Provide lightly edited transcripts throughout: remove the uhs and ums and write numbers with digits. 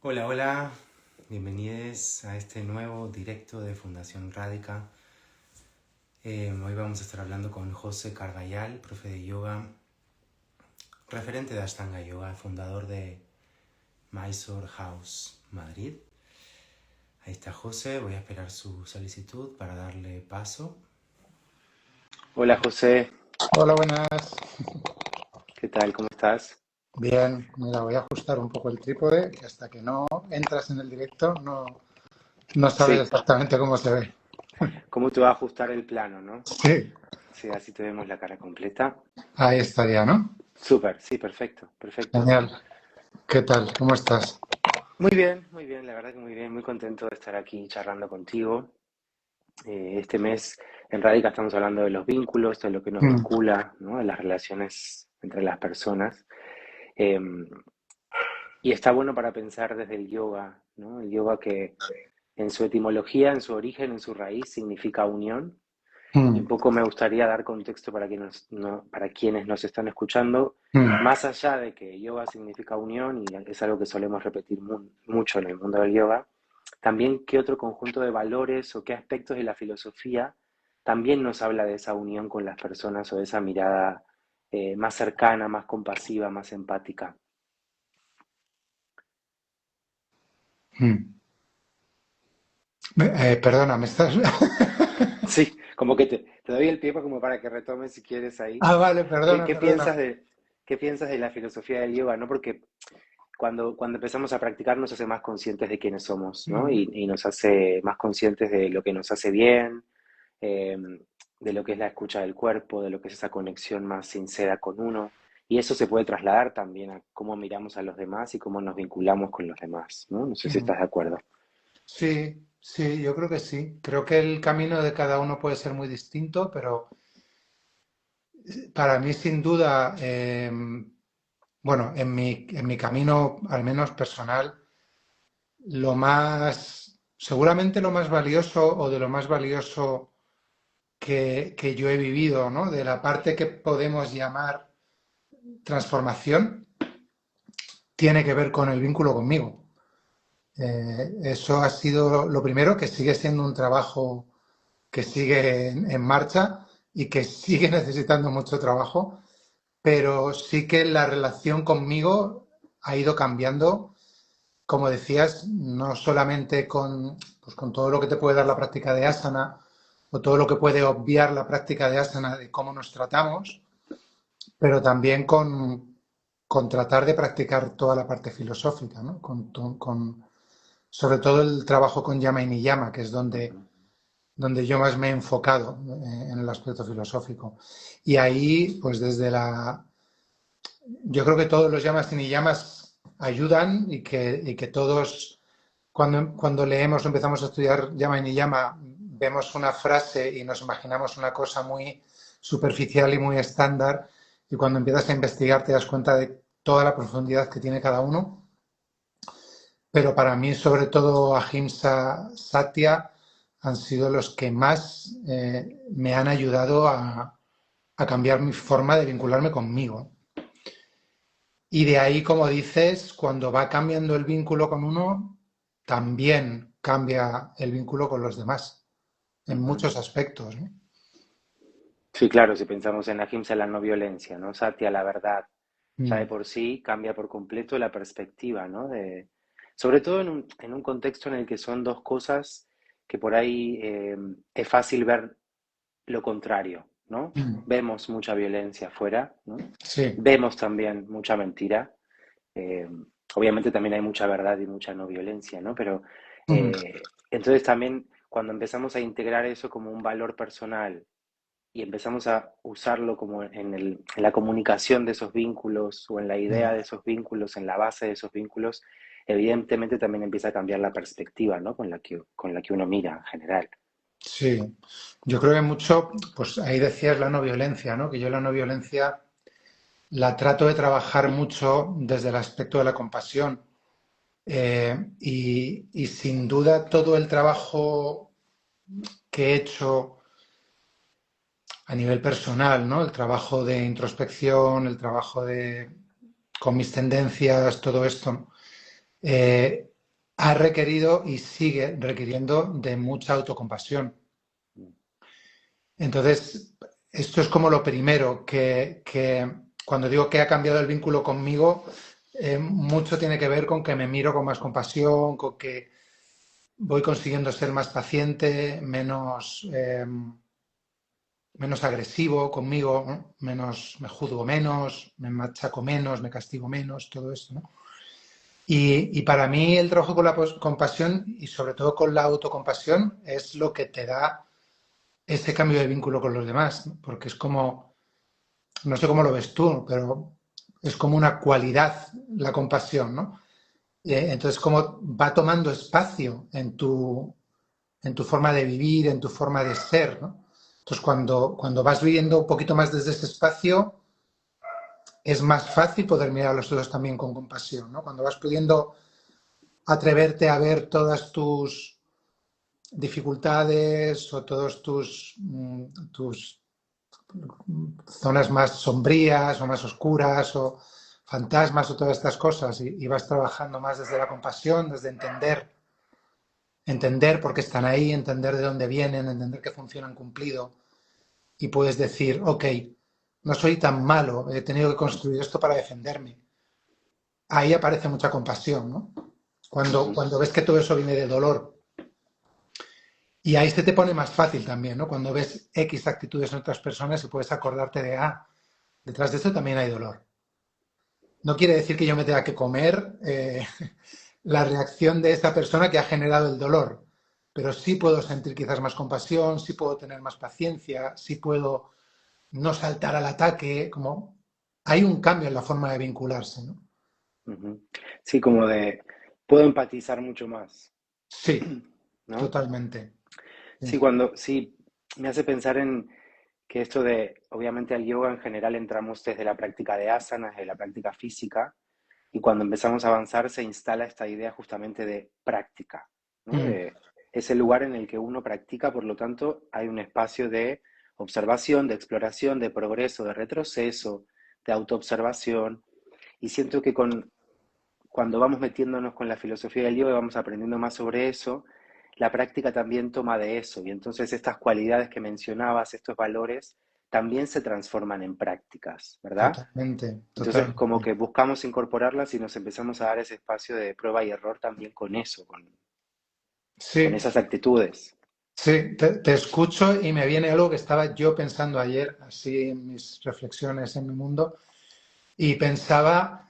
Hola, hola, bienvenidos a este nuevo directo de Fundación Rádica. Hoy vamos a estar hablando con José Carvajal, profe de yoga, referente de Ashtanga Yoga, fundador de Mysore House, Madrid. Ahí está José, voy a esperar su solicitud para darle paso. Hola José, Hola, buenas. ¿qué tal? ¿Cómo estás? Bien, mira, voy a ajustar un poco el trípode, que hasta que no entras en el directo no sabes Sí, exactamente cómo se ve. ¿cómo te va a ajustar el plano, no? Sí, Sí, así te vemos la cara completa. ahí estaría, ¿no? Súper, sí, perfecto, perfecto. Genial. ¿Qué tal? ¿Cómo estás? Muy bien, la verdad que muy bien, muy contento de estar aquí charlando contigo. Este mes en Radica estamos hablando de los vínculos, de lo que nos Mm, vincula, ¿no? De las relaciones entre las personas. Eh, y está bueno para pensar desde el yoga, ¿no? El yoga que en su etimología, en su origen, en su raíz, significa unión. Y un mm, poco me gustaría dar contexto para para quienes nos están escuchando, mm, más allá de que yoga significa unión y es algo que solemos repetir mucho en el mundo del yoga, también qué otro conjunto de valores o qué aspectos de la filosofía también nos habla de esa unión con las personas o de esa mirada más cercana, más compasiva, más empática. mm. Perdona, ¿me estás...? Sí, como que te doy el pie como para que retomes si quieres ahí. Ah, vale, ¿Qué, perdona, qué perdona. piensas qué piensas de la filosofía del yoga, ¿no? Porque cuando empezamos a practicar nos hace más conscientes de quiénes somos, ¿no? Mm, Y nos hace más conscientes de lo que nos hace bien, eh, de lo que es la escucha del cuerpo, de lo que es esa conexión más sincera con uno. Y eso se puede trasladar también a cómo miramos a los demás y cómo nos vinculamos con los demás, ¿no? No sé si mm. estás de acuerdo. Sí, sí, yo creo que sí. Creo que el camino de cada uno puede ser muy distinto, pero para mí, sin duda, bueno, en mi camino, al menos personal, seguramente lo más valioso o de lo más valioso que yo he vivido, ¿no? De la parte que podemos llamar transformación, tiene que ver con el vínculo conmigo. Eso ha sido lo primero, que sigue siendo un trabajo que sigue en marcha y que sigue necesitando mucho trabajo, pero sí que la relación conmigo ha ido cambiando, como decías, no solamente pues con todo lo que te puede dar la práctica de asana o todo lo que puede obviar la práctica de asana de cómo nos tratamos, pero también con tratar de practicar toda la parte filosófica, ¿no? Sobre todo el trabajo con llama y niyama, que es Ujú. donde yo más me he enfocado en el aspecto filosófico. Y ahí, pues yo creo que todos los llamas y niyamas ayudan y que todos, cuando leemos o empezamos a estudiar llama y niyama, vemos una frase y nos imaginamos una cosa muy superficial y muy estándar, y cuando empiezas a investigar te das cuenta de toda la profundidad que tiene cada uno. Pero para mí, sobre todo, Ahimsa, Satya han sido los que más me han ayudado a cambiar mi forma de vincularme conmigo. Y de ahí, como dices, cuando va cambiando el vínculo con uno, también cambia el vínculo con los demás, en Ujú. muchos aspectos, ¿no? Sí, claro, si pensamos en la ahimsa, la no violencia, ¿no? Satya, la verdad, ya de Mm, por sí cambia por completo la perspectiva, ¿no? Sobre todo en un contexto en el que son dos cosas que por ahí es fácil ver lo contrario, ¿no? mm, Vemos mucha violencia afuera, ¿no? sí. Vemos también mucha mentira. eh, Obviamente también hay mucha verdad y mucha no violencia, ¿no? Pero Mm, entonces también cuando empezamos a integrar eso como un valor personal y empezamos a usarlo como en la comunicación de esos vínculos o en la idea mm. de esos vínculos, en la base de esos vínculos, evidentemente también empieza a cambiar la perspectiva, ¿no? Con la que uno mira en general. Sí, yo creo que mucho, pues ahí decías la no violencia, ¿no? Que yo la no violencia la trato de trabajar mucho desde el aspecto de la compasión. Y sin duda todo el trabajo que he hecho a nivel personal, ¿no? El trabajo de introspección, el trabajo con mis tendencias, todo esto, ha requerido y sigue requiriendo de mucha autocompasión. Entonces, esto es como lo primero, que cuando digo que ha cambiado el vínculo conmigo, mucho tiene que ver con que me miro con más compasión, con que voy consiguiendo ser más paciente, menos agresivo conmigo, ¿no? Me juzgo menos, me machaco menos, me castigo menos, todo eso, ¿no? Y para mí el trabajo con la compasión y sobre todo con la autocompasión es lo que te da ese cambio de vínculo con los demás, ¿no? Porque es como, no sé cómo lo ves tú, pero es como una cualidad la compasión, ¿no? Entonces, como va tomando espacio en tu forma de vivir, en tu forma de ser, ¿no? Entonces, cuando vas viviendo un poquito más desde ese espacio, es más fácil poder mirar a los otros también con compasión, ¿no? Cuando vas pudiendo atreverte a ver todas tus dificultades o todos tus zonas más sombrías o más oscuras o fantasmas o todas estas cosas y vas trabajando más desde la compasión, desde entender por qué están ahí, entender de dónde vienen, entender que funcionan cumplido y puedes decir, ok, no soy tan malo, he tenido que construir esto para defenderme. Ahí aparece mucha compasión, ¿no? Ujú. Cuando ves que todo eso viene de dolor. Y ahí se te pone más fácil también, ¿no? Cuando ves X actitudes en otras personas y puedes acordarte de, detrás de esto también hay dolor. No quiere decir que yo me tenga que comer la reacción de esa persona que ha generado el dolor, pero sí puedo sentir quizás más compasión, sí puedo tener más paciencia, sí puedo no saltar al ataque, como hay un cambio en la forma de vincularse, ¿no? Ujú. Sí, como de, puedo empatizar mucho más, Sí, ¿no? totalmente. Sí, Sí. sí, me hace pensar en que esto de, obviamente al yoga en general entramos desde la práctica de asanas, desde la práctica física, y cuando empezamos a avanzar se instala esta idea justamente de práctica, ¿no? Mm, De, es el lugar en el que uno practica, por lo tanto hay un espacio de observación, de exploración, de progreso, de retroceso, de autoobservación, y siento que cuando vamos metiéndonos con la filosofía del yoga y vamos aprendiendo más sobre eso, la práctica también toma de eso. Y entonces estas cualidades que mencionabas, estos valores, también se transforman en prácticas, ¿verdad? totalmente, Entonces como totalmente. que buscamos incorporarlas y nos empezamos a dar ese espacio de prueba y error también con eso, con Sí, esas actitudes. sí, te escucho y me viene algo que estaba yo pensando ayer, así en mis reflexiones en mi mundo, y pensaba,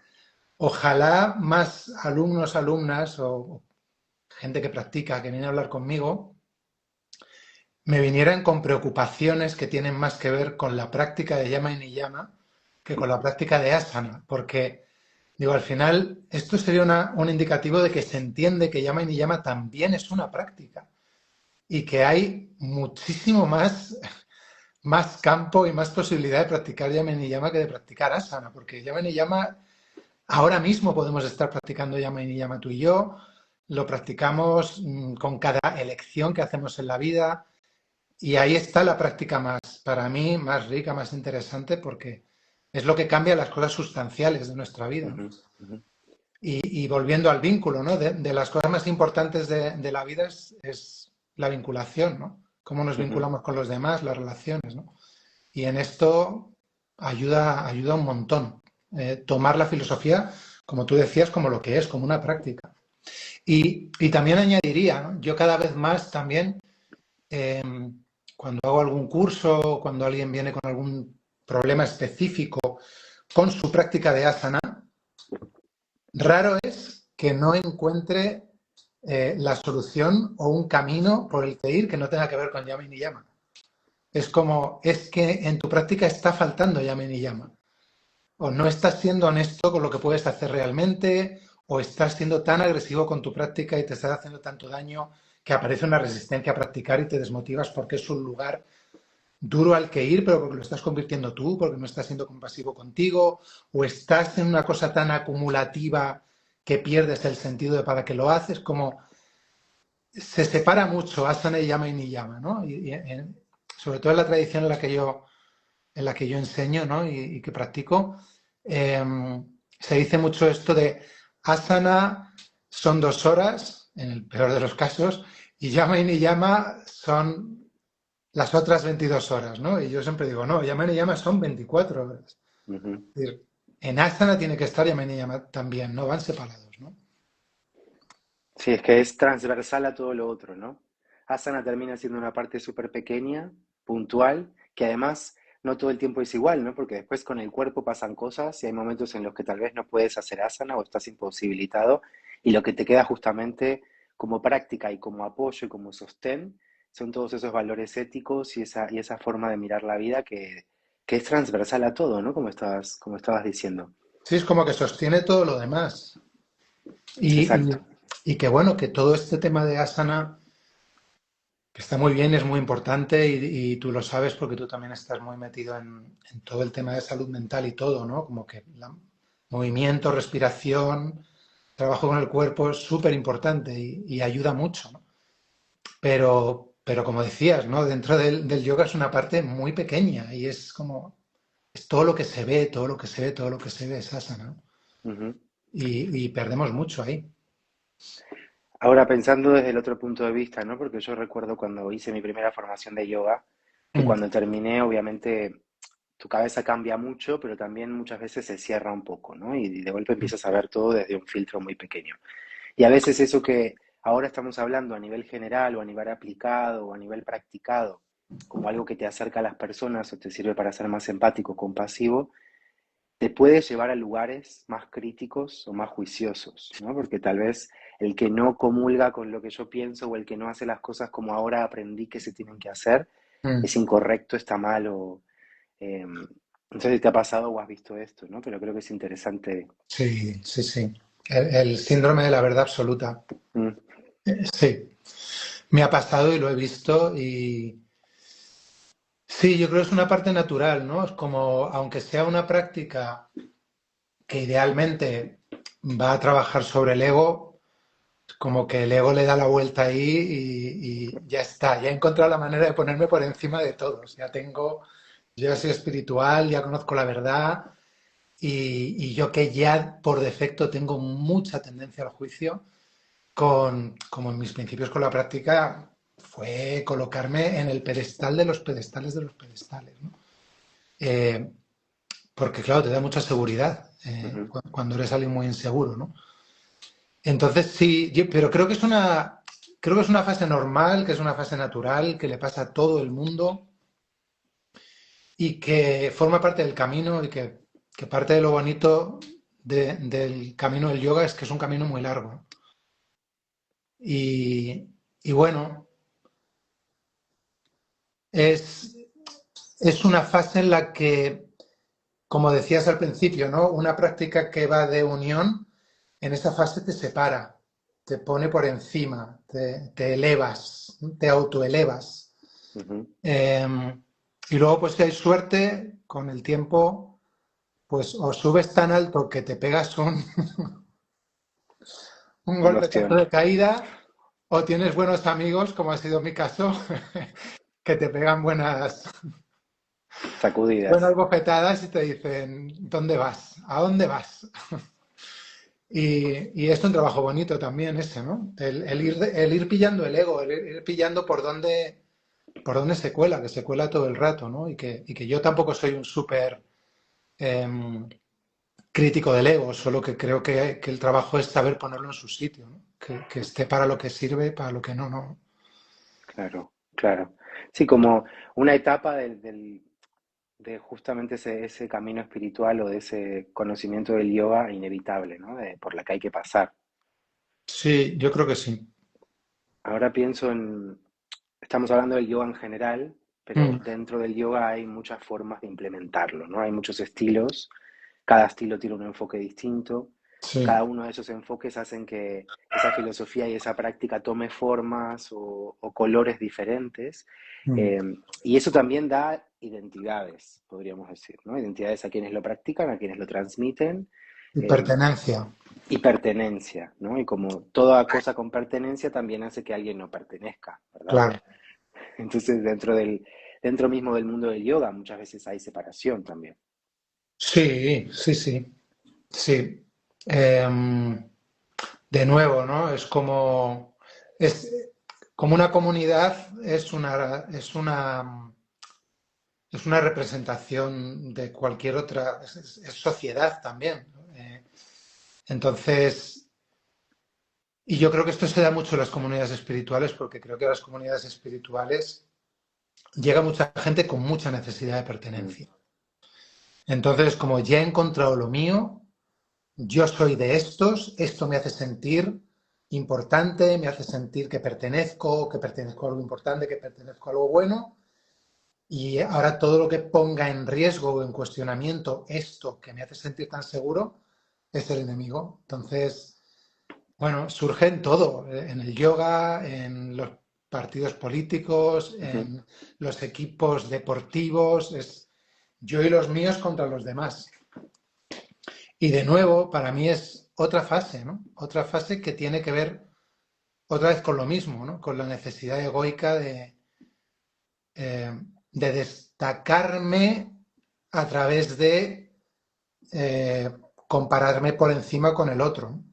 ojalá más alumnos, alumnas o gente que practica, que viene a hablar conmigo, me vinieran con preocupaciones que tienen más que ver con la práctica de yama y niyama que con la práctica de asana, porque digo, al final esto sería un indicativo de que se entiende que yama y niyama también es una práctica y que hay muchísimo más campo y más posibilidad de practicar yama y niyama que de practicar asana, porque yama y niyama ahora mismo podemos estar practicando yama y niyama tú y yo, lo practicamos con cada elección que hacemos en la vida. Y ahí está la práctica más, para mí, más rica, más interesante, porque es lo que cambia las cosas sustanciales de nuestra vida, ¿no? Ujú, ujú, Y volviendo al vínculo, ¿no? De las cosas más importantes de la vida es la vinculación, ¿no? Cómo nos ujú, vinculamos con los demás, las relaciones, ¿no? Y en esto ayuda un montón. Tomar la filosofía, como tú decías, como lo que es, como una práctica. Y también añadiría, ¿no? Yo cada vez más también eh, cuando hago algún curso, cuando alguien viene con algún problema específico con su práctica de asana, raro es que no encuentre la solución o un camino por el que ir que no tenga que ver con yama y niyama. Es como, es que en tu práctica está faltando yama y niyama. O no estás siendo honesto con lo que puedes hacer realmente, o estás siendo tan agresivo con tu práctica y te estás haciendo tanto daño que aparece una resistencia a practicar y te desmotivas porque es un lugar duro al que ir, pero porque lo estás convirtiendo tú, porque no estás siendo compasivo contigo, o estás en una cosa tan acumulativa que pierdes el sentido de para qué lo haces, como se separa mucho asana y yama y niyama, ¿no? Sobre todo en la tradición en la que yo enseño, ¿no? Y que practico, se dice mucho esto de asana son 2 horas, en el peor de los casos, y Yama y Niyama son las otras 22 horas, ¿no? Y yo siempre digo, no, Yama y Niyama son 24 horas. Ujú. Es decir, en asana tiene que estar Yama y Niyama también, no van separados, ¿no? Sí, es que es transversal a todo lo otro, ¿no? Asana termina siendo una parte súper pequeña, puntual, que además no todo el tiempo es igual, ¿no? Porque después con el cuerpo pasan cosas y hay momentos en los que tal vez no puedes hacer asana o estás imposibilitado y lo que te queda justamente como práctica y como apoyo y como sostén son todos esos valores éticos y esa forma de mirar la vida que es transversal a todo, ¿no? Como estabas diciendo. Sí, es como que sostiene todo lo demás. Y, Exacto. y- y que bueno, que todo este tema de asana, que está muy bien, es muy importante y tú lo sabes porque tú también estás muy metido en todo el tema de salud mental y todo, ¿no? Como que movimiento, respiración, trabajo con el cuerpo es súper importante y ayuda mucho, ¿no? Pero como decías, ¿no? Dentro del yoga es una parte muy pequeña y es como, es todo lo que se ve, todo lo que se ve, todo lo que se ve es asana, ¿no? Ujú. Y perdemos mucho ahí. Ahora pensando desde el otro punto de vista, ¿no? Porque yo recuerdo cuando hice mi primera formación de yoga, que Mm, cuando terminé, obviamente, tu cabeza cambia mucho, pero también muchas veces se cierra un poco, ¿no? Y de golpe mm, empiezas a ver todo desde un filtro muy pequeño. Y a veces eso que ahora estamos hablando a nivel general o a nivel aplicado o a nivel practicado, como algo que te acerca a las personas o te sirve para ser más empático, compasivo, te puede llevar a lugares más críticos o más juiciosos, ¿no? Porque tal vez el que no comulga con lo que yo pienso o el que no hace las cosas como ahora aprendí que se tienen que hacer, mm. es incorrecto, está mal o... no sé si te ha pasado o has visto esto, ¿no? Pero creo que es interesante. Sí, sí, sí. El síndrome de la verdad absoluta. Mm, Sí, me ha pasado y lo he visto y sí, yo creo que es una parte natural, ¿no? Es como, aunque sea una práctica que idealmente va a trabajar sobre el ego, como que el ego le da la vuelta ahí y ya está, ya he encontrado la manera de ponerme por encima de todos. Yo ya soy espiritual, ya conozco la verdad y yo que ya por defecto tengo mucha tendencia al juicio, como en mis principios con la práctica, fue colocarme en el pedestal de los pedestales de los pedestales, ¿no? Eh, Porque claro, te da mucha seguridad ujú. cuando eres alguien muy inseguro, ¿no? Entonces sí, pero creo que es una fase normal, que es una fase natural, que le pasa a todo el mundo y que forma parte del camino que parte de lo bonito del camino del yoga es que es un camino muy largo. Y, y bueno, es, es una fase en la que, como decías al principio, ¿no? Una práctica que va de unión, en esa fase te separa, te pone por encima, te elevas, te autoelevas. Ujú. Y luego, pues si hay suerte, con el tiempo, pues o subes tan alto que te pegas un Un golpetazo ostión. de caída, o tienes buenos amigos, como ha sido mi caso, que te pegan buenas Sacudidas. bofetadas y te dicen, ¿dónde vas? ¿A dónde vas? Y es un trabajo bonito también ese, ¿no? Ujú. El ir pillando el ego, el ir pillando por dónde se cuela, que se cuela todo el rato, ¿no? Y que yo tampoco soy un súper em, crítico del ego, solo que creo que el trabajo es saber ponerlo en su sitio, ¿no? Que esté para lo que sirve, para lo que no, no. Claro, claro. Sí, como una etapa de justamente ese camino espiritual o de ese conocimiento del yoga inevitable, ¿no? Por la que hay que pasar. Sí, yo creo que sí. Ahora pienso en, estamos hablando del yoga en general, pero Mm, dentro del yoga hay muchas formas de implementarlo, ¿no? Hay muchos estilos, cada estilo tiene un enfoque distinto, sí. cada uno de esos enfoques hacen que esa filosofía y esa práctica tome formas o colores diferentes, Mm. eh, y eso también da identidades, podríamos decir, ¿no? Identidades a quienes lo practican, a quienes lo transmiten, Y eh, pertenencia, y pertenencia, ¿no? Y como toda cosa con pertenencia también hace que alguien no pertenezca, ¿verdad? claro. Entonces, dentro mismo del mundo del yoga, muchas veces hay separación también. Sí, sí, sí, sí. Em, de nuevo, ¿no? Es como una comunidad, es una representación de cualquier otra, es sociedad también, ¿no? Entonces, y yo creo que esto se da mucho en las comunidades espirituales, porque creo que a las comunidades espirituales llega mucha gente con mucha necesidad de Mm. pertenencia. Entonces, como ya he encontrado lo mío, yo soy de estos, esto me hace sentir importante, me hace sentir que pertenezco a algo importante, que pertenezco a algo bueno, y ahora todo lo que ponga en riesgo o en cuestionamiento esto que me hace sentir tan seguro es el enemigo. Entonces, bueno, surge en todo, en el yoga, en los partidos políticos, Ujú. en los equipos deportivos, es yo y los míos contra los demás. Y de nuevo, para mí es otra fase, ¿no? Otra fase que tiene que ver otra vez con lo mismo, ¿no? Con la necesidad egoica de destacarme a través de eh, compararme por encima con el otro, ¿no?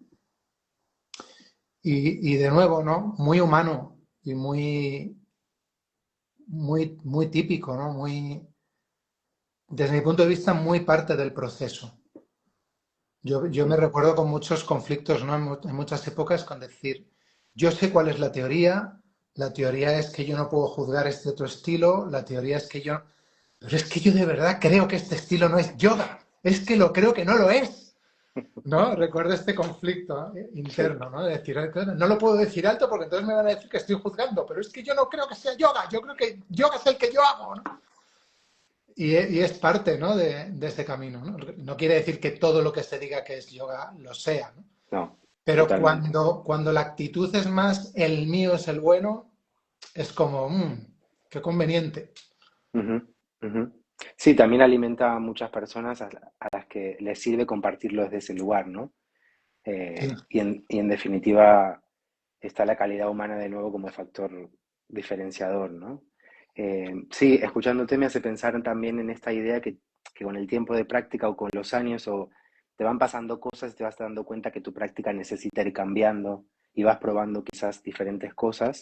Y de nuevo, ¿no? Muy humano y muy típico, ¿no? Desde mi punto de vista, muy parte del proceso. Yo me Sí. recuerdo con muchos conflictos, ¿no? En muchas épocas con decir, yo sé cuál es la teoría es que yo no puedo juzgar este otro estilo, la teoría es que yo, pero es que yo de verdad creo que este estilo no es yoga, es que lo creo que no lo es, ¿no? Recuerdo este conflicto Sí. interno, ¿no? De decir, no lo puedo decir alto porque entonces me van a decir que estoy juzgando, pero es que yo no creo que sea yoga, yo creo que yoga es el que yo hago, ¿no? Y es parte, ¿no? de ese camino, ¿no? No quiere decir que todo lo que se diga que es yoga lo sea, ¿no? No, Pero totalmente. cuando la actitud es más el mío es el bueno, es como, qué conveniente. Ujú, ujú. Sí, también alimenta a muchas personas a las que les sirve compartirlo desde ese lugar, ¿no? Sí. Y en definitiva está la calidad humana de nuevo como factor diferenciador, ¿no? Sí, escuchándote me hace pensar también en esta idea que con el tiempo de práctica o con los años o te van pasando cosas y te vas dando cuenta que tu práctica necesita ir cambiando y vas probando quizás diferentes cosas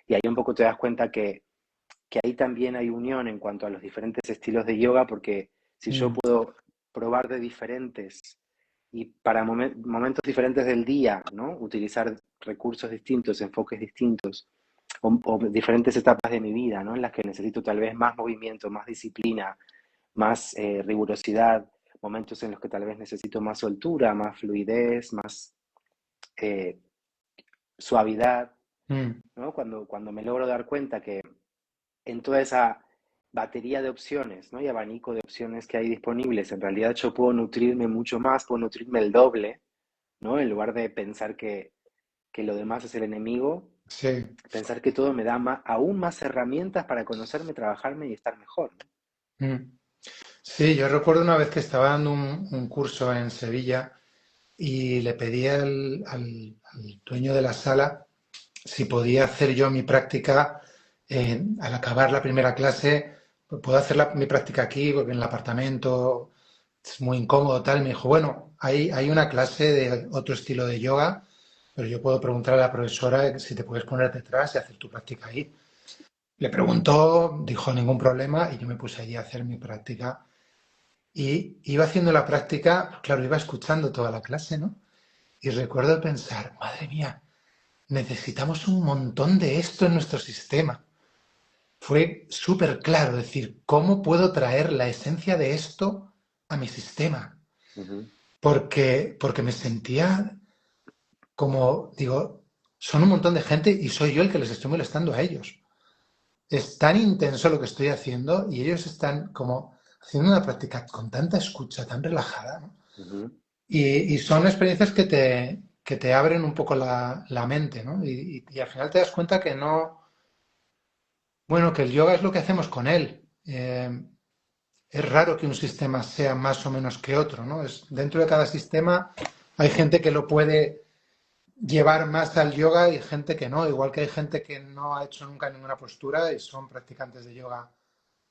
y ahí un poco te das cuenta que ahí también hay unión en cuanto a los diferentes estilos de yoga, porque si yo Mm, puedo probar de diferentes y para momentos diferentes del día, ¿no? Utilizar recursos distintos, enfoques distintos, o diferentes etapas de mi vida, ¿no? En las que necesito tal vez más movimiento, más disciplina, más rigurosidad, momentos en los que tal vez necesito más soltura, más fluidez, más eh, suavidad, mm. ¿no? Cuando me logro dar cuenta que en toda esa batería de opciones, ¿no? Y abanico de opciones que hay disponibles, en realidad yo puedo nutrirme mucho más, puedo nutrirme el doble, ¿no? En lugar de pensar que lo demás es el enemigo, Sí. pensar que todo me da aún más herramientas para conocerme, trabajarme y estar mejor, ¿no? Mm. Sí, yo recuerdo una vez que estaba dando un curso en Sevilla y le pedí al dueño de la sala si podía hacer yo mi práctica al acabar la primera clase. Puedo hacer mi práctica aquí porque en el apartamento es muy incómodo, tal. Me dijo, bueno, hay una clase de otro estilo de yoga, pero yo puedo preguntar a la profesora si te puedes poner detrás y hacer tu práctica ahí. Le preguntó, dijo ningún problema y yo me puse allí a hacer mi práctica. Y iba haciendo la práctica, claro, iba escuchando toda la clase, ¿no? Y recuerdo pensar, madre mía, necesitamos un montón de esto en nuestro sistema. Fue súper claro decir, ¿cómo puedo traer la esencia de esto a mi sistema? Ujú. Porque me sentía como, digo, son un montón de gente y soy yo el que les estoy molestando a ellos. Es tan intenso lo que estoy haciendo y ellos están como haciendo una práctica con tanta escucha, tan relajada, ¿no? Ujú. Y son experiencias que te abren un poco la mente, ¿no? Y al final te das cuenta que no, bueno, que el yoga es lo que hacemos con él. Es raro que un sistema sea más o menos que otro, ¿no? Dentro de cada sistema hay gente que lo puede llevar más al yoga y gente que no, igual que hay gente que no ha hecho nunca ninguna postura y son practicantes de yoga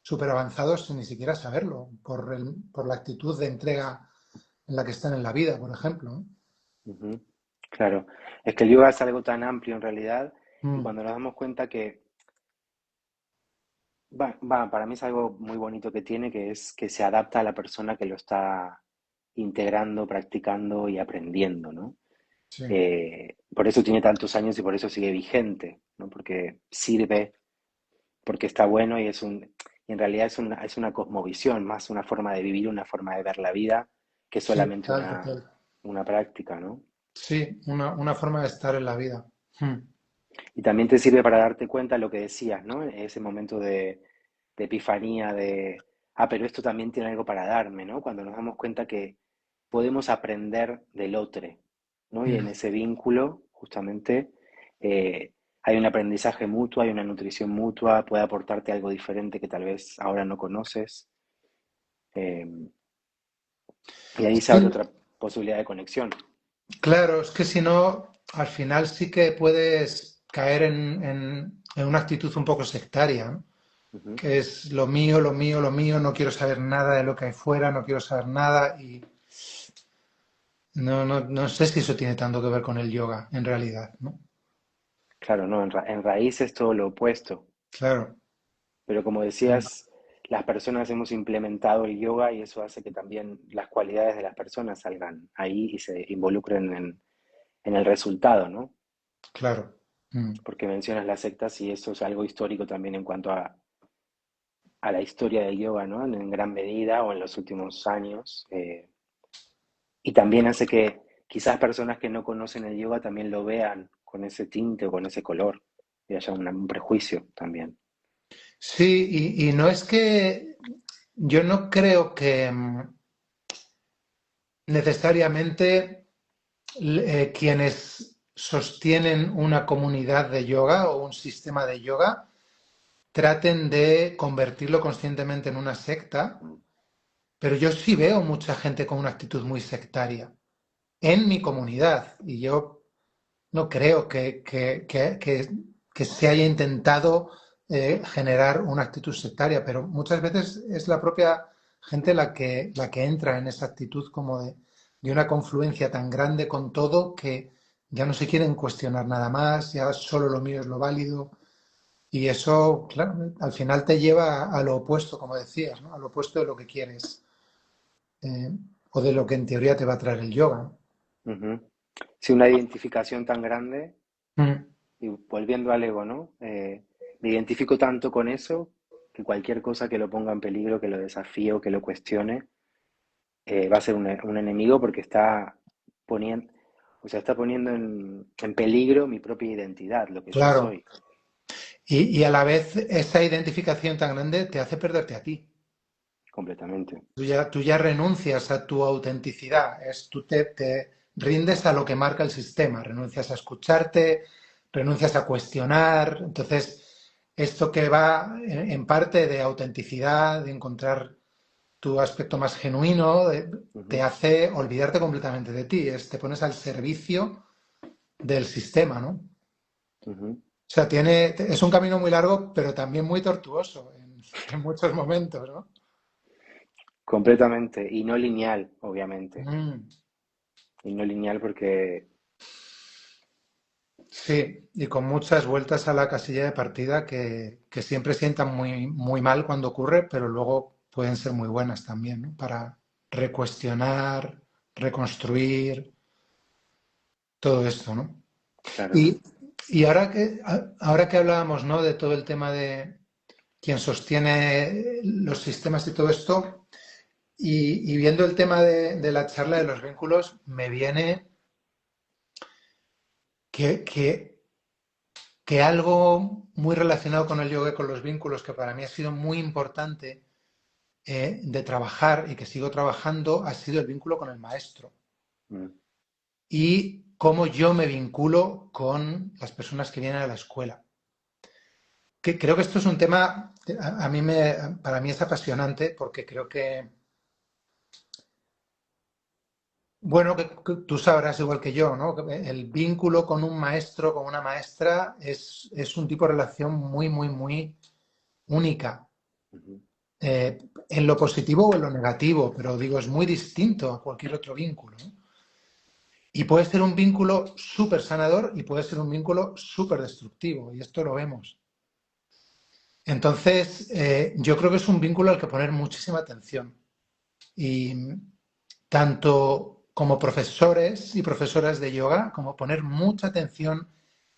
súper avanzados sin ni siquiera saberlo, por la actitud de entrega en la que están en la vida, por ejemplo, ¿no? Ujú. Claro, es que el yoga es algo tan amplio en realidad y Mm, cuando nos damos cuenta que, para mí es algo muy bonito que tiene, que es que se adapta a la persona que lo está integrando, practicando y aprendiendo, ¿no? sí, Por eso tiene tantos años y por eso sigue vigente, ¿no? Porque sirve, porque está bueno y en realidad es una cosmovisión, más una forma de vivir, una forma de ver la vida, que sí, solamente total, total. una práctica, ¿no? Sí, una forma de estar en la vida. Mm, Y también te sirve para darte cuenta lo que decías, ¿no? Ese momento de epifanía, pero esto también tiene algo para darme, ¿no? Cuando nos damos cuenta que podemos aprender del otro, ¿no? Y en mm. ese vínculo, justamente, hay un aprendizaje mutuo, hay una nutrición mutua, puede aportarte algo diferente que tal vez ahora no conoces, eh, y ahí se abre Sí, otra posibilidad de conexión. claro, es que si no, al final sí que puedes caer en una actitud un poco sectaria, ¿no? Ujú. Que es lo mío, lo mío, lo mío, no quiero saber nada de lo que hay fuera, no quiero saber nada y no sé si eso tiene tanto que ver con el yoga, en realidad, ¿no? Claro, no, en raíz es todo lo opuesto. Claro. Pero como decías, las personas hemos implementado el yoga y eso hace que también las cualidades de las personas salgan ahí y se involucren en el resultado, ¿no? Claro. Mm. Porque mencionas las sectas y eso es algo histórico también en cuanto a la historia del yoga, ¿no? En gran medida o en los últimos años. Y también hace que quizás personas que no conocen el yoga también lo vean con ese tinte o con ese color y haya un prejuicio también. Sí, y no es que yo no creo que necesariamente quienes sostienen una comunidad de yoga o un sistema de yoga traten de convertirlo conscientemente en una secta, pero yo sí veo mucha gente con una actitud muy sectaria en mi comunidad y yo no creo que se haya intentado generar una actitud sectaria, pero muchas veces es la propia gente la que entra en esa actitud como de una confluencia tan grande con todo que ya no se quieren cuestionar nada más, ya solo lo mío es lo válido. Y eso, claro, al final te lleva a lo opuesto, como decías, ¿no? A lo opuesto de lo que quieres eh, o de lo que en teoría te va a traer el yoga. Ujú. Sí, una identificación tan grande. Mm, Y volviendo al ego, ¿no? Me identifico tanto con eso que cualquier cosa que lo ponga en peligro, que lo desafíe o que lo cuestione, va a ser un enemigo porque poniendo, está poniendo en peligro mi propia identidad, lo que yo claro. soy, Y a la vez esa identificación tan grande te hace perderte a ti. completamente. Tú ya renuncias a tu autenticidad, tú te rindes a lo que marca el sistema, renuncias a escucharte, renuncias a cuestionar. Entonces, esto que va en parte de autenticidad, de encontrar tu aspecto más genuino, te Ujú, hace olvidarte completamente de ti, te pones al servicio del sistema, ¿no? ujú. O sea, es un camino muy largo, pero también muy tortuoso en muchos momentos, ¿no? Completamente. Y no lineal, obviamente. Mm, Y no lineal porque, sí, y con muchas vueltas a la casilla de partida que siempre sientan muy, muy mal cuando ocurre, pero luego pueden ser muy buenas también, ¿no? Para recuestionar, reconstruir, todo esto, ¿no? claro. Y, y ahora que hablábamos, ¿no? De todo el tema de quien sostiene los sistemas y todo esto, y viendo el tema de la charla de los vínculos, me viene que, que, que algo muy relacionado con el yoga y con los vínculos, que para mí ha sido muy importante de trabajar y que sigo trabajando, ha sido el vínculo con el maestro. Mm, Y cómo yo me vinculo con las personas que vienen a la escuela. Creo que esto es un tema que para mí es apasionante porque creo que, bueno, que tú sabrás igual que yo, ¿no? Que el vínculo con un maestro, con una maestra, es un tipo de relación muy, muy, muy única, ujú. en lo positivo o en lo negativo, pero digo, es muy distinto a cualquier otro vínculo, ¿no? Y puede ser un vínculo súper sanador y puede ser un vínculo súper destructivo, y esto lo vemos. Entonces, yo creo que es un vínculo al que poner muchísima atención. Y tanto como profesores y profesoras de yoga, como poner mucha atención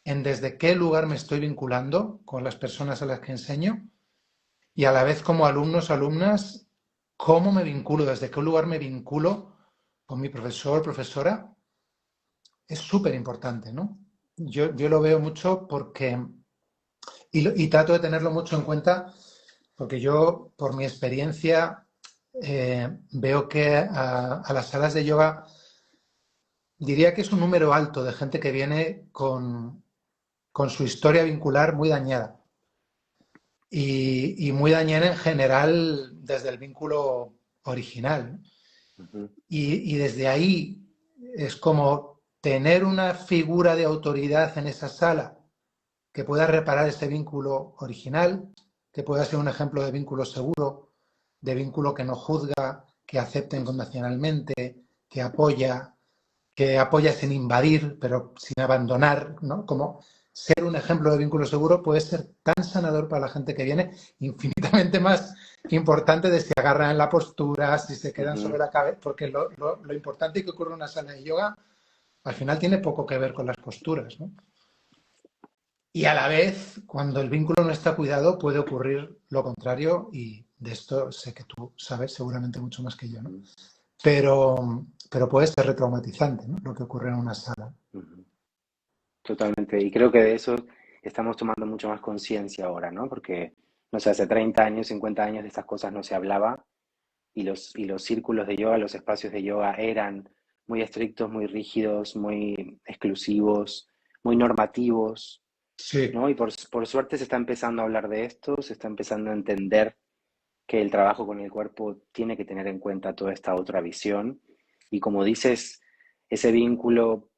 en desde qué lugar me estoy vinculando con las personas a las que enseño y a la vez como alumnos, alumnas, cómo me vinculo, desde qué lugar me vinculo con mi profesor, profesora, es súper importante, ¿no? Yo lo veo mucho porque, y trato de tenerlo mucho en cuenta, porque yo, por mi experiencia, veo que a las salas de yoga diría que es un número alto de gente que viene con su historia vincular muy dañada. Y muy dañada en general desde el vínculo original. Ujú, Y desde ahí es como tener una figura de autoridad en esa sala que pueda reparar ese vínculo original, que pueda ser un ejemplo de vínculo seguro, de vínculo que no juzga, que acepta incondicionalmente, que apoya sin invadir, pero sin abandonar, ¿no? Como ser un ejemplo de vínculo seguro puede ser tan sanador para la gente que viene, infinitamente más importante de si agarran en la postura, si se quedan sobre ujú, la cabeza, porque lo importante que ocurre en una sala de yoga al final tiene poco que ver con las posturas, ¿no? Y a la vez, cuando el vínculo no está cuidado, puede ocurrir lo contrario, y de esto sé que tú sabes seguramente mucho más que yo, ¿no? ujú, Pero puede ser retraumatizante, ¿no? Lo que ocurre en una sala. ujú. Totalmente. Y creo que de eso estamos tomando mucho más conciencia ahora, ¿no? Porque, no sé, hace 30 años, 50 años de estas cosas no se hablaba y los círculos de yoga, los espacios de yoga eran muy estrictos, muy rígidos, muy exclusivos, muy normativos, Sí, ¿no? Y por suerte se está empezando a hablar de esto, se está empezando a entender que el trabajo con el cuerpo tiene que tener en cuenta toda esta otra visión. Y como dices, ese vínculo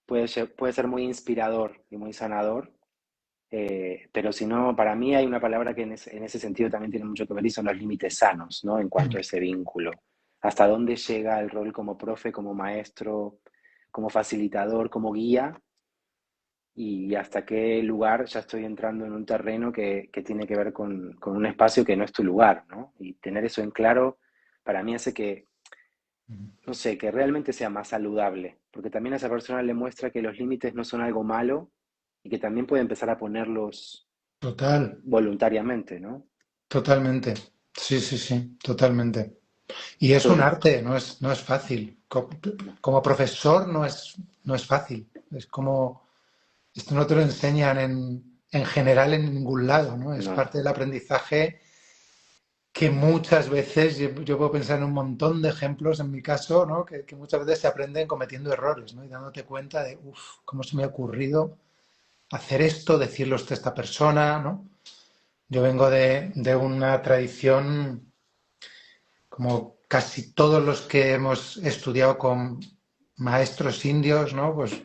puede ser muy inspirador y muy sanador, pero si no, para mí hay una palabra que en ese sentido también tiene mucho que ver y son los límites sanos, ¿no? En cuanto a ese vínculo. Hasta dónde llega el rol como profe, como maestro, como facilitador, como guía, y hasta qué lugar ya estoy entrando en un terreno que tiene que ver con un espacio que no es tu lugar, ¿no? Y tener eso en claro, para mí hace que, no sé, que realmente sea más saludable, porque también a esa persona le muestra que los límites no son algo malo y que también puede empezar a ponerlos total, voluntariamente, ¿no? totalmente. Sí, sí, sí, totalmente. Y es un Sobre, arte, no es fácil. no, Como profesor no es fácil. Es como, esto no te lo enseñan en general en ningún lado, ¿no? Es no, parte del aprendizaje que muchas veces, yo puedo pensar en un montón de ejemplos en mi caso, ¿no? Que muchas veces se aprenden cometiendo errores, ¿no? Y dándote cuenta de, uff, ¿cómo se me ha ocurrido hacer esto, decirlo a esta persona, ¿no? Yo vengo de una tradición, como casi todos los que hemos estudiado con maestros indios, ¿no? Pues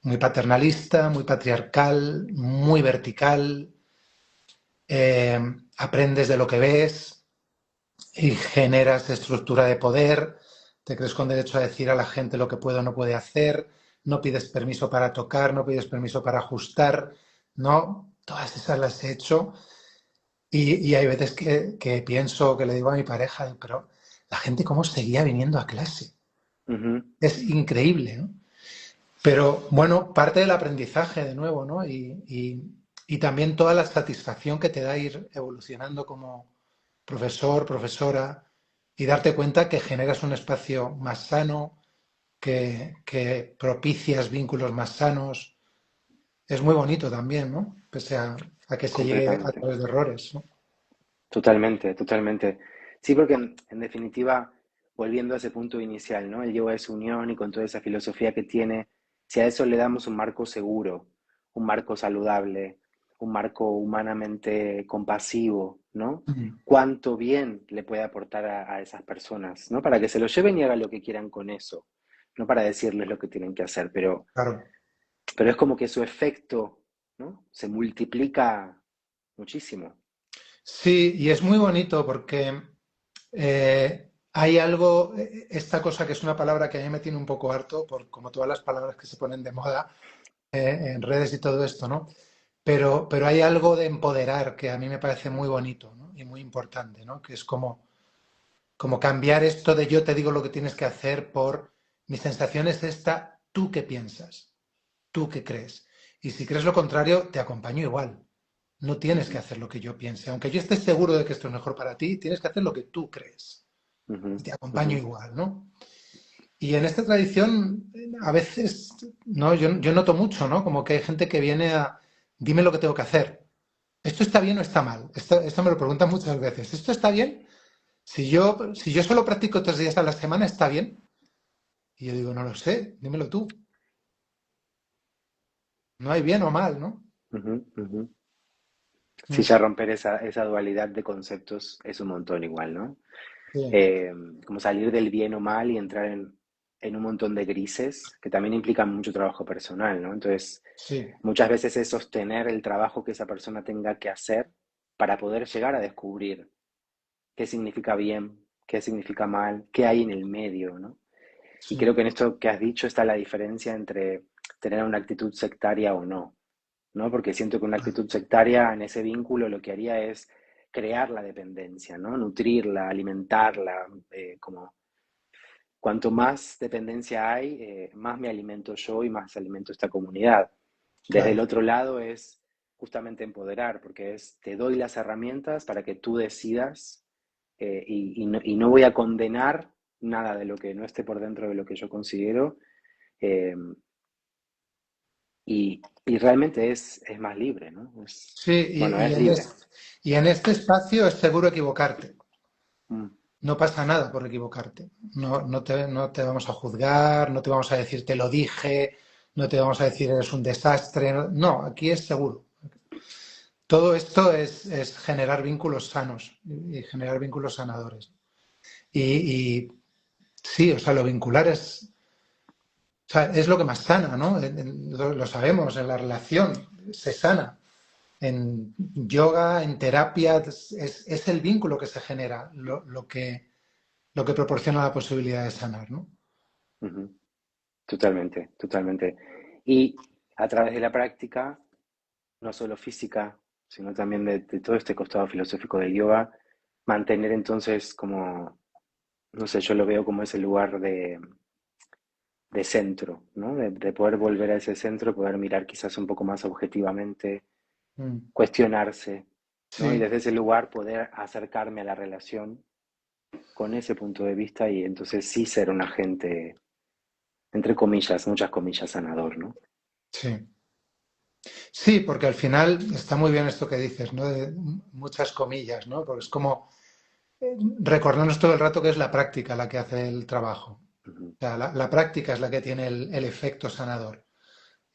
muy paternalista, muy patriarcal, muy vertical, eh, aprendes de lo que ves y generas estructura de poder, te crees con derecho a decir a la gente lo que puede o no puede hacer, no pides permiso para tocar, no pides permiso para ajustar, no, todas esas las he hecho. Y hay veces que pienso, que le digo a mi pareja, pero la gente cómo seguía viniendo a clase. ujú, Es increíble, ¿no? Pero bueno, parte del aprendizaje de nuevo, ¿no? Y también toda la satisfacción que te da ir evolucionando como profesor, profesora, y darte cuenta que generas un espacio más sano, que propicias vínculos más sanos. Es muy bonito también, ¿no? Pese a que se llegue a completamente. través de errores, ¿no? Totalmente, totalmente. Sí, porque en definitiva, volviendo a ese punto inicial, ¿no? El yoga es unión y con toda esa filosofía que tiene, si a eso le damos un marco seguro, un marco saludable, un marco humanamente compasivo, ¿no? Mm. Cuánto bien le puede aportar a esas personas, ¿no? Para que se lo lleven y hagan lo que quieran con eso, no para decirles lo que tienen que hacer, Claro. pero es como que su efecto, ¿no? Se multiplica muchísimo. Sí, y es muy bonito porque hay algo, esta cosa que es una palabra que a mí me tiene un poco harto, por como todas las palabras que se ponen de moda en redes y todo esto, ¿no? Pero hay algo de empoderar que a mí me parece muy bonito, ¿no? Y muy importante, ¿no? Que es como cambiar esto de yo te digo lo que tienes que hacer por mi sensación es esta, tú qué piensas, tú qué crees. Y si crees lo contrario, te acompaño igual. No tienes que Ujú, hacer lo que yo piense. Aunque yo esté seguro de que esto es mejor para ti, tienes que hacer lo que tú crees. Y ujú, te acompaño ujú, igual, ¿no? Y en esta tradición, a veces, ¿no? Yo noto mucho, ¿no? Como que hay gente que viene a, dime lo que tengo que hacer. ¿Esto está bien o está mal? Esto me lo preguntan muchas veces. ¿Esto está bien? Si yo solo practico 3 días a la semana, ¿está bien? Y yo digo, no lo sé, dímelo tú. No hay bien o mal, ¿no? ujú, ujú. Sí, Mm, ya romper esa dualidad de conceptos es un montón igual, ¿no? sí, Eh, Como salir del bien o mal y entrar en un montón de grises que también implican mucho trabajo personal, ¿no? Entonces, sí, muchas veces es sostener el trabajo que esa persona tenga que hacer para poder llegar a descubrir qué significa bien, qué significa mal, qué hay en el medio, ¿no? Y sí. creo que en esto que has dicho está la diferencia entre tener una actitud sectaria o no, ¿no? Porque siento que una actitud sectaria en ese vínculo lo que haría es crear la dependencia, ¿no? Nutrirla, alimentarla, como cuanto más dependencia hay, más me alimento yo y más alimento esta comunidad. Desde el Claro, otro lado es justamente empoderar, porque es te doy las herramientas para que tú decidas y no voy a condenar nada de lo que no esté por dentro de lo que yo considero eh, y realmente es más libre, ¿no? sí, Bueno, y es en libre. este, y en este espacio es seguro equivocarte. Mm, No pasa nada por equivocarte. No te vamos a juzgar, no te vamos a decir te lo dije, no te vamos a decir eres un desastre. No, no, aquí es seguro. Todo esto es generar vínculos sanos y generar vínculos sanadores. ujú, Y sí, o sea, lo vincular o sea, es lo que más sana, ¿no? Lo sabemos, en la relación se sana. En yoga, en terapia, es el vínculo que se genera lo que proporciona la posibilidad de sanar, ¿no? ujú. Totalmente, totalmente. Y a través de la práctica, no solo física, sino también de todo este costado filosófico del yoga, mantener entonces como, no sé, yo lo veo como ese lugar de centro, ¿no? De poder volver a ese centro, poder mirar quizás un poco más objetivamente, Mm, cuestionarse, ¿no? Y sí, desde ese lugar poder acercarme a la relación con ese punto de vista y entonces sí ser un agente, entre comillas, muchas comillas, sanador, ¿no? sí. Sí, porque al final está muy bien esto que dices, ¿no? De muchas comillas, ¿no? Porque es como recordarnos todo el rato que es la práctica la que hace el trabajo. Ujú. O sea, la práctica es la que tiene el efecto sanador.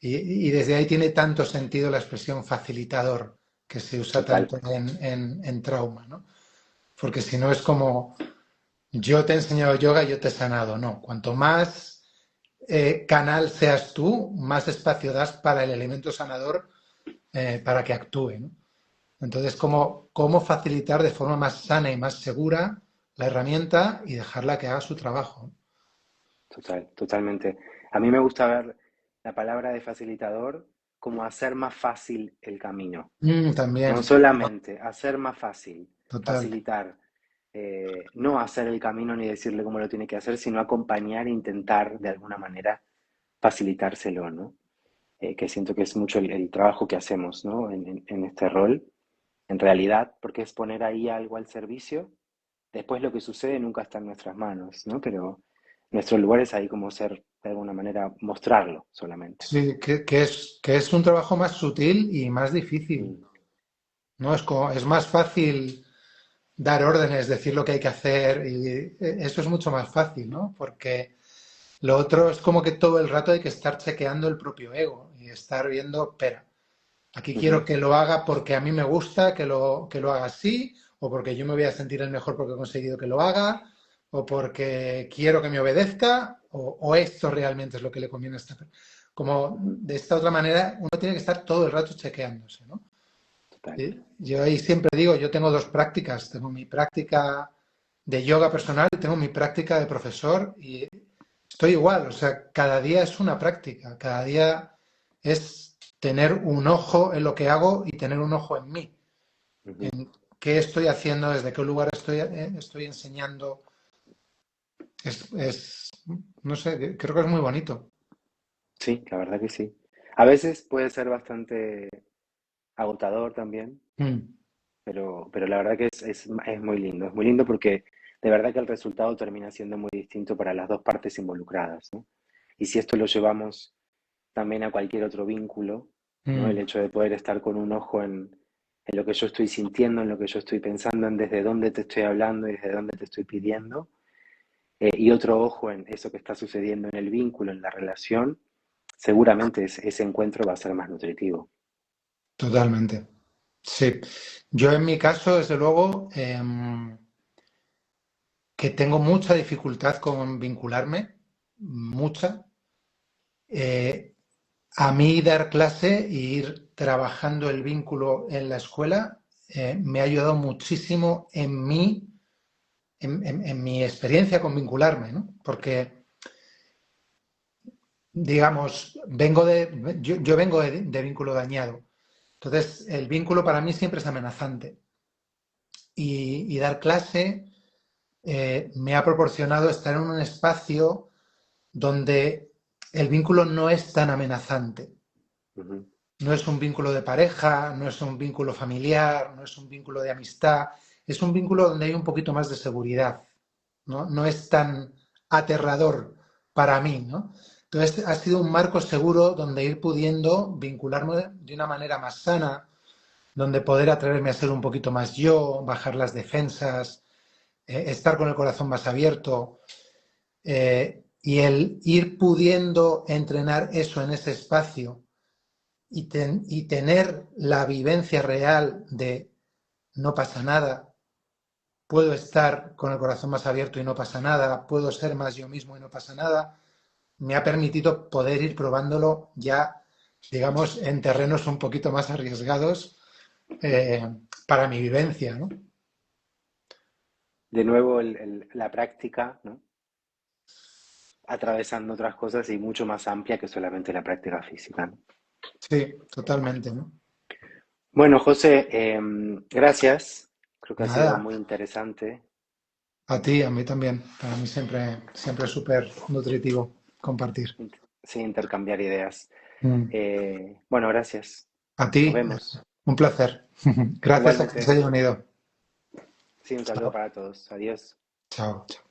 Y desde ahí tiene tanto sentido la expresión facilitador que se usa Total. tanto en trauma, ¿no? Porque si no es como yo te he enseñado yoga, yo te he sanado. No, cuanto más canal seas tú, más espacio das para el elemento sanador para que actúe, ¿no? Entonces, cómo facilitar de forma más sana y más segura la herramienta y dejarla que haga su trabajo. Total, totalmente. A mí me gusta ver la palabra de facilitador como hacer más fácil el camino. No También, solamente hacer más fácil, total. facilitar, no hacer el camino ni decirle cómo lo tiene que hacer, sino acompañar e intentar de alguna manera facilitárselo, ¿no? Que siento que es mucho el trabajo que hacemos, ¿no? En este rol, en realidad, porque es poner ahí algo al servicio. Después lo que sucede nunca está en nuestras manos, ¿no? Pero nuestro lugar es ahí como ser, de alguna manera, mostrarlo solamente. Sí, que es un trabajo más sutil y más difícil, Mm, ¿no? Es más fácil dar órdenes, decir lo que hay que hacer y eso es mucho más fácil, ¿no? Porque lo otro es como que todo el rato hay que estar chequeando el propio ego y estar viendo, espera, aquí quiero ujú, que lo haga porque a mí me gusta que lo haga así, o porque yo me voy a sentir el mejor porque he conseguido que lo haga, o porque quiero que me obedezca, o esto realmente es lo que le conviene a esta persona. Como ujú, de esta otra manera, uno tiene que estar todo el rato chequeándose, ¿no? total. Yo ahí siempre digo, yo tengo dos prácticas. Tengo mi práctica de yoga personal y tengo mi práctica de profesor y estoy igual, o sea, cada día es una práctica, cada día es tener un ojo en lo que hago y tener un ojo en mí, Ujú. en qué estoy haciendo, desde qué lugar estoy enseñando. No sé, creo que es muy bonito. Sí, la verdad que sí. A veces puede ser bastante agotador también, Mm, pero la verdad que es muy lindo. Es muy lindo porque de verdad que el resultado termina siendo muy distinto para las dos partes involucradas, ¿no? Y si esto lo llevamos también a cualquier otro vínculo, ¿no? El mm, hecho de poder estar con un ojo en lo que yo estoy sintiendo, en lo que yo estoy pensando, en desde dónde te estoy hablando y desde dónde te estoy pidiendo, y otro ojo en eso que está sucediendo en el vínculo, en la relación, seguramente ese encuentro va a ser más nutritivo. totalmente. Sí. Yo en mi caso, desde luego, que tengo mucha dificultad con vincularme, mucha. Eh, a mí dar clase e ir trabajando el vínculo en la escuela me ha ayudado muchísimo en mi experiencia con vincularme, ¿no? Porque, digamos, yo vengo de vínculo dañado. Entonces, el vínculo para mí siempre es amenazante. Y dar clase me ha proporcionado estar en un espacio donde el vínculo no es tan amenazante. Ujú. No es un vínculo de pareja, no es un vínculo familiar, no es un vínculo de amistad, es un vínculo donde hay un poquito más de seguridad, ¿no? No es tan aterrador para mí, ¿no? Entonces ha sido un marco seguro donde ir pudiendo vincularme de una manera más sana, donde poder atreverme a ser un poquito más yo, bajar las defensas, estar con el corazón más abierto, y el ir pudiendo entrenar eso en ese espacio y tener la vivencia real de no pasa nada, puedo estar con el corazón más abierto y no pasa nada, puedo ser más yo mismo y no pasa nada, me ha permitido poder ir probándolo ya, digamos, en terrenos un poquito más arriesgados eh, para mi vivencia, ¿no? De nuevo, la práctica, ¿no? Atravesando otras cosas y mucho más amplia que solamente la práctica física, ¿no? Sí, totalmente, ¿no? Bueno, José, gracias. Creo que ha sido Nada, muy interesante. a ti, a mí también. Para mí siempre es súper nutritivo compartir. Sí, intercambiar ideas. Mm. Bueno, gracias. A ti, Nos vemos. un placer. Gracias a quien se Igualmente. haya unido. Sí, un saludo Chao, para todos. Adiós. chao. Chao.